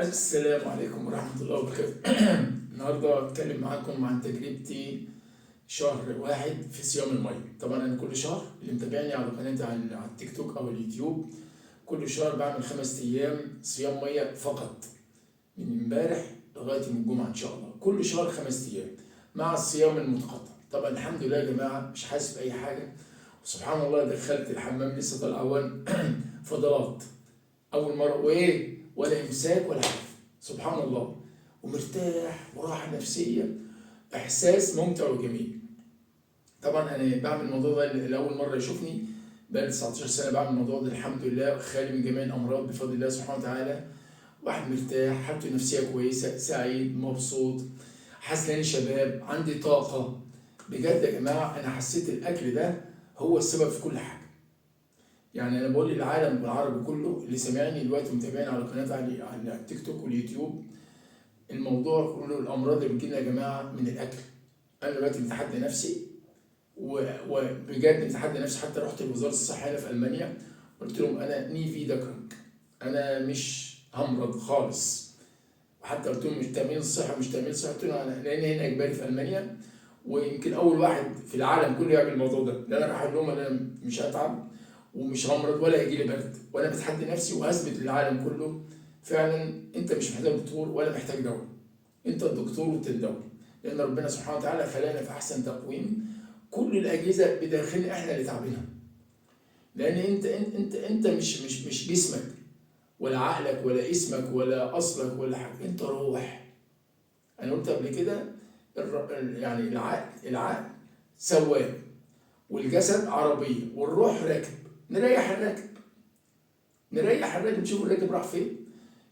السلام عليكم ورحمة الله وبركاته. النهاردة هتكلم معاكم عن تجربتي شهر واحد في صيام المية. طبعا أنا كل شهر اللي متابعني على قناتي على التيك توك أو اليوتيوب، كل شهر بعمل 5 أيام صيام مية فقط، من امبارح لغاية يوم الجمعة إن شاء الله. كل شهر 5 أيام مع الصيام المتقطع. طبعا الحمد لله يا جماعة مش حاسس بأي حاجة، وسبحان الله دخلت الحمام لسه طالع أول فضلات اول مره، ولا امساك ولا حاجه، سبحان الله، ومرتاح وراحه نفسيه، احساس ممتع وجميل. طبعا انا بعمل الموضوع ده لاول مره يشوفني، بقالي 19 سنه بعمل الموضوع ده، الحمد لله، خالي من جميع الامراض بفضل الله سبحانه وتعالى. واحد مرتاح، حالته النفسيه كويسه، سعيد، مبسوط، حاسس اني شباب، عندي طاقه. بجد يا جماعه انا حسيت الاكل ده هو السبب في كل حاجه. يعني انا بقول للعالم بالعربي كله اللي سامعني دلوقتي ومتابعني على قناه على التيك توك واليوتيوب، الموضوع كله الامراض اللي بتجيلنا يا جماعه من الاكل. انا دلوقتي متحدى نفسي، وبجد متحدى نفسي، حتى رحت لوزاره الصحه هنا في المانيا، قلت لهم انا ني في دكرنك، انا مش همرض خالص. وحتى قلت لهم مش تامين الصحه، مش تامين صحه، قلت لهم انا لان هنا اجباري في المانيا، ويمكن اول واحد في العالم كله يعمل الموضوع ده، لان انا راح اقول لهم انا مش هتعب ومش همرض ولا هيجي لي برد، وانا بتحدى نفسي وهثبت للعالم كله فعلا انت مش محتاج دكتور ولا محتاج دواء، انت الدكتور وانت الدواء، لان ربنا سبحانه وتعالى خلانا في احسن تقويم. كل الاجهزه بداخلنا احنا اللي تعبينها، لان انت مش جسمك ولا عقلك ولا اسمك ولا اصلك ولا حاجه، انت روح. انا قلت قبل كده يعني العقل سواق، والجسد عربيه، والروح راكب. نريح الراكب، نشوف الراكب راح فين.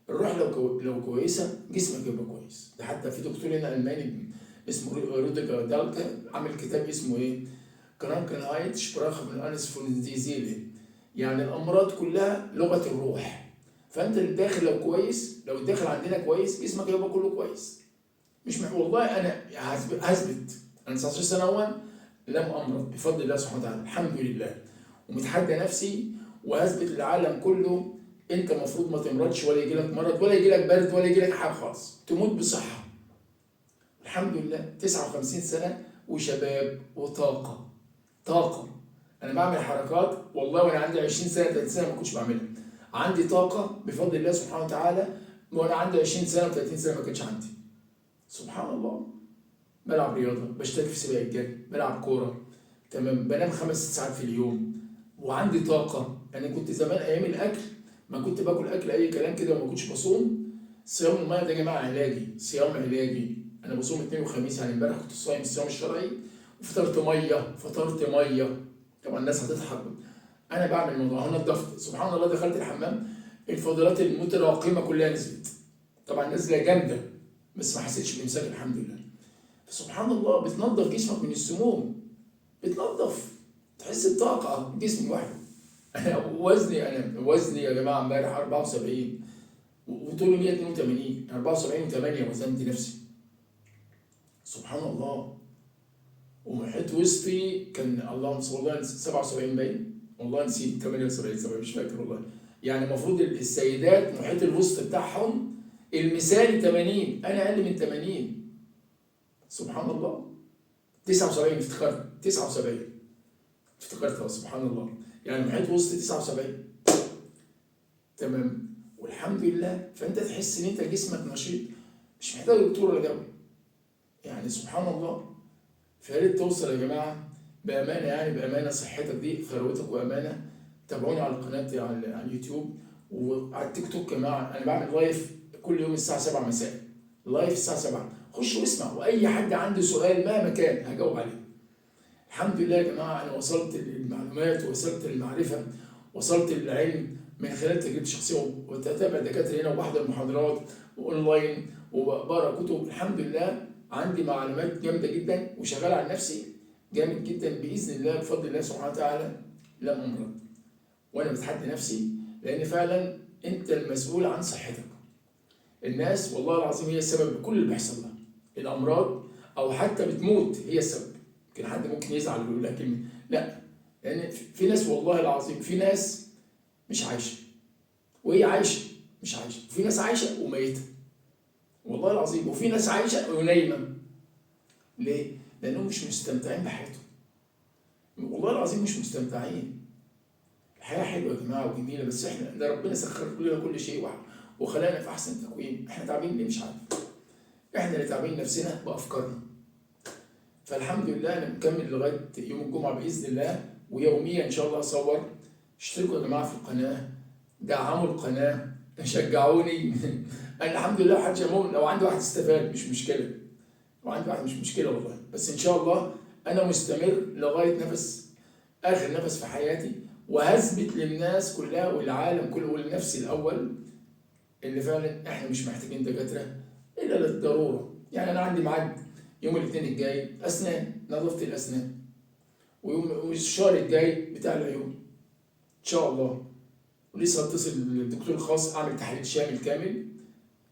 الروح لو كويسه جسمك يبقى كويس. ده حتى في دكتور هنا الماني اسمه روديجر دالكا عامل كتاب اسمه ايه؟ كرانكنهايت شبراخ من انس فون ديزيلي، يعني الامراض كلها لغه الروح. فانت الداخل لو كويس، لو الداخل عندنا كويس، جسمك يبقى كله كويس. مش والله انا هثبت انا 19 سنه لم امرض بفضل الله سبحانه وتعالى، الحمد لله، ومتحدى نفسي، وهثبت للعالم كله انت المفروض ما تمرضش، ولا يجي لك مرض، ولا يجي لك برد، ولا يجي لك حاجه خالص، تموت بصحه. الحمد لله 59 سنه وشباب وطاقه، طاقه. انا بعمل حركات والله وانا عندي 20 سنه 30 سنه ما كنتش بعملها. عندي طاقه بفضل الله سبحانه وتعالى، وانا عندي 20 سنه و30 سنه ما كانتش عندي. سبحان الله. بلعب رياضه، بشترك في سباق الجري، بلعب كوره، تمام، بنام 5 6 ساعات في اليوم، وعندي طاقه. انا كنت زمان ايام الاكل ما كنت باكل اكل اي كلام كده وما كنتش بصوم. صيام الميه ده يا جماعه علاجي، صيام علاجي. انا بصوم اثنين وخميس، يعني امبارح كنت صايم الصيام الشرعي، وفطرت ميه، طبعا الناس هتضحك، انا بعمل الموضوع، انا نضفت سبحان الله، دخلت الحمام، الفضلات المتراكمه كلها نزلت، طبعا نازله جامده، بس ما حسيتش بامساك الحمد لله. فسبحان الله بتنظف جسمك من السموم، بتنظف، تحس بطاقه جسم واحد. انا وزني يا جماعه امبارح 74، وطولي 182، 74 و8 وزنت نفسي، سبحان الله. ومحيط وسطي كان اللهم صل، والله 77 باين، والله نسيت 78 7 مش فاكر والله. يعني المفروض السيدات محيط الوسط بتاعهم المثالي 80، انا اقل من 80، سبحان الله. 79 افتكرت، 79 افتكرتها، سبحان الله. يعني محيط وسط 79، تمام، والحمد لله. فانت تحس ان انت جسمك نشيط، مش محتاج دكتور ولا دواء، يعني سبحان الله. فيا ريت توصل يا جماعه بامانه، يعني بامانه، صحتك دي ثروتك وامانه. تابعوني على قناتي على اليوتيوب وعلى التيك توك. يا جماعه انا بعمل لايف كل يوم الساعه 7 مساء، لايف الساعه 7، خش واسمع، واي حد عنده سؤال مهما كان هجاوب عليه. الحمد لله يا جماعه انا وصلت للمعلومات، ووصلت للمعرفه، وصلت للعلم من خلال تجربتي الشخصيه، واتابع دكاتره هنا، وبحضر محاضرات واونلاين، وبقرا كتب. الحمد لله عندي معلومات جامده جدا، وشغال على نفسي جامد جدا باذن الله بفضل الله سبحانه وتعالى. لم امرض وانا بتحدى نفسي، لان فعلا انت المسؤول عن صحتك. الناس والله العظيم هي السبب بكل اللي بيحصل لها، الامراض، او حتى بتموت هي السبب. يمكن حد ممكن يزعل ويقول لها كلمه، لا، لان في ناس والله العظيم، في ناس مش عايشه وهي عايشه، مش عايشه، وفي ناس عايشه وميته والله العظيم، وفي ناس عايشه ونايمه. ليه؟ لانهم مش مستمتعين بحياتهم والله العظيم، مش مستمتعين. الحياه حلوه يا جماعه وجميله، بس احنا ده ربنا سخر لنا كل شيء وخلانا في احسن تقويم. احنا تعبين ليه؟ مش عارف. احنا اللي تعبين نفسنا بافكارنا. فالحمد لله انا مكمل لغايه يوم الجمعه باذن الله، ويوميا ان شاء الله اصور. اشتركوا يا جماعه في القناه، دعموا القناه، شجعوني. انا الحمد لله محدش يموت، لو عندي واحد استفاد مش مشكله، لو عندي واحد مش مشكله والله، بس ان شاء الله انا مستمر لغايه اخر نفس في حياتي، وهثبت للناس كلها والعالم كله ولنفسي الاول اللي فعلا احنا مش محتاجين دكاتره الا للضروره. يعني انا عندي ميعاد يوم الاثنين الجاي اسنان، نظافه الاسنان، والشهر الجاي بتاع العيون ان شاء الله. ولسه هتصل بالدكتور الخاص اعمل تحليل شامل كامل،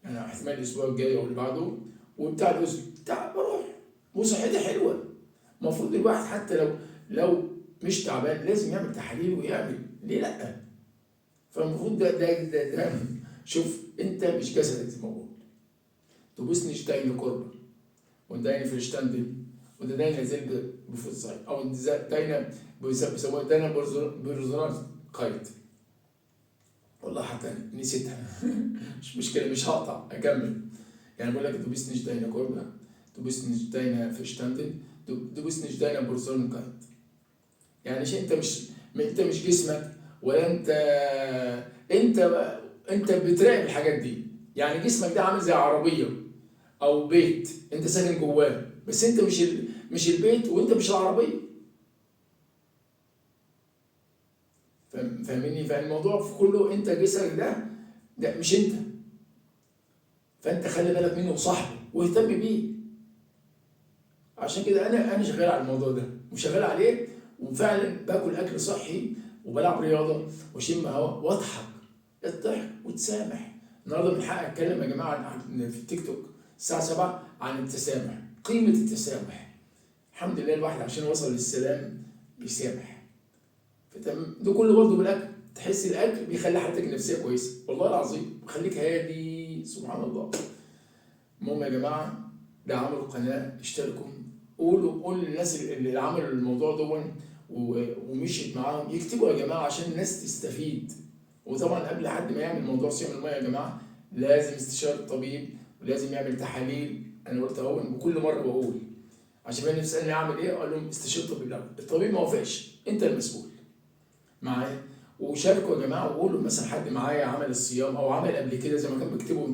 يعني احتمال الاسبوع الجاي او اللي بعده. وبتاع الاذن بتاع بروح، وصحتي حلوه. المفروض الواحد حتى لو مش تعبان لازم يعمل تحاليل ويعمل، ليه لا؟ فالمفروض ده شوف، انت مش جسدك زي ما بقول. Du bist nicht deine Körper und deine Verstanden und deine Selbstbewusstsein او deine بيسموها deine Persönlichkeit. والله حتى نسيتها. مش مشكله، مش هقطع اكمل. يعني بقول لك du bist nicht deine Körper, du bist nicht deine Verstanden, du bist nicht deine Persönlichkeit. يعني انت مش جسمك، ولا انت بتراقب الحاجات دي. يعني جسمك ده عامل زي عربيه او بيت انت ساكن جواه، بس انت مش البيت، وانت مش العربيه. فاهمني؟ فالموضوع في كله انت جسمك ده مش انت. فانت خلي بالك منه وصاحبه واهتم بيه. عشان كده انا شغال على الموضوع ده وشغال عليه، وفعلا باكل اكل صحي وبلعب رياضه واشم هواء واضحك. الضحك وتسامح. النهارده من حقي اتكلم يا جماعه في التيك توك الساعه 7 عن التسامح، قيمه التسامح. الحمد لله الواحد عشان وصل للسلام بيسامح. ده كله برضه بالاكل. تحس الاكل بيخلي حالتك النفسيه كويسه والله العظيم، بيخليك هادي سبحان الله. المهم يا جماعه، دعموا القناه، اشتركوا، قولوا للناس اللي عملوا الموضوع ده ومشيت معاهم يكتبوا يا جماعه عشان الناس تستفيد. وطبعا قبل حد ما يعمل موضوع صيام الميه يا جماعه لازم استشاره الطبيب، ولازم يعمل تحاليل. انا قلت اهو وكل مره بقول، عشان الناس تسالني اعمل ايه، اقول لهم استشير الطبيب الاول. الطبيب ما وافقش انت المسؤول معايا. وشاركوا يا جماعه، وقولوا مثلا حد معايا عمل الصيام او عمل قبل كده زي ما كانوا بيكتبوا.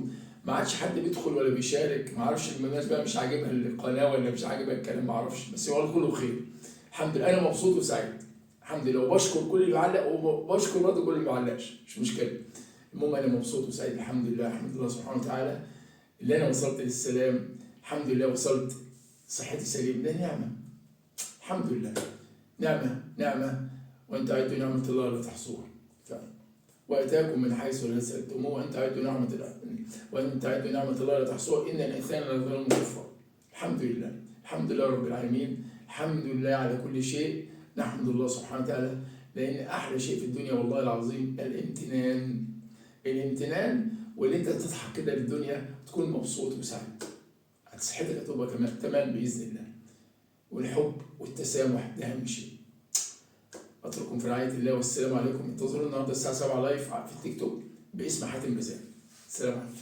ما عادش حد بيدخل ولا بيشارك، ما اعرفش الناس بقى مش عاجبها القناه ولا مش عاجبها الكلام، ما اعرفش، بس هو كله خير. الحمد لله انا مبسوط وسعيد الحمد لله، وبشكر كل اللي علق وبشكر برضه كل اللي ما علقش، مش مشكله. المهم انا مبسوط وسعيد الحمد لله. الحمد لله سبحانه وتعالى اللي انا وصلت للسلام. الحمد لله وصلت صحتي سليم، ده نعمه الحمد لله. نعمه وان تعدوا نعمه الله لا تحصوها. واتاكم من حيث لا سالتموه وان تعدوا نعمه الله لا تحصوها ان الانسان لظلوم كفار. الحمد لله رب العالمين. الحمد لله على كل شيء. نحمد الله سبحانه وتعالى، لان احلى شيء في الدنيا والله العظيم الامتنان، واللي انت تضحك كده للدنيا تكون مبسوط وسعيد. صحتك هتبقى كمان تمام باذن الله. والحب والتسامح ده اهم شيء. اترككم في رعايه الله والسلام عليكم. انتظروا النهارده الساعه 7 لايف في التيك توك باسم حاتم رزاق. السلام عليكم.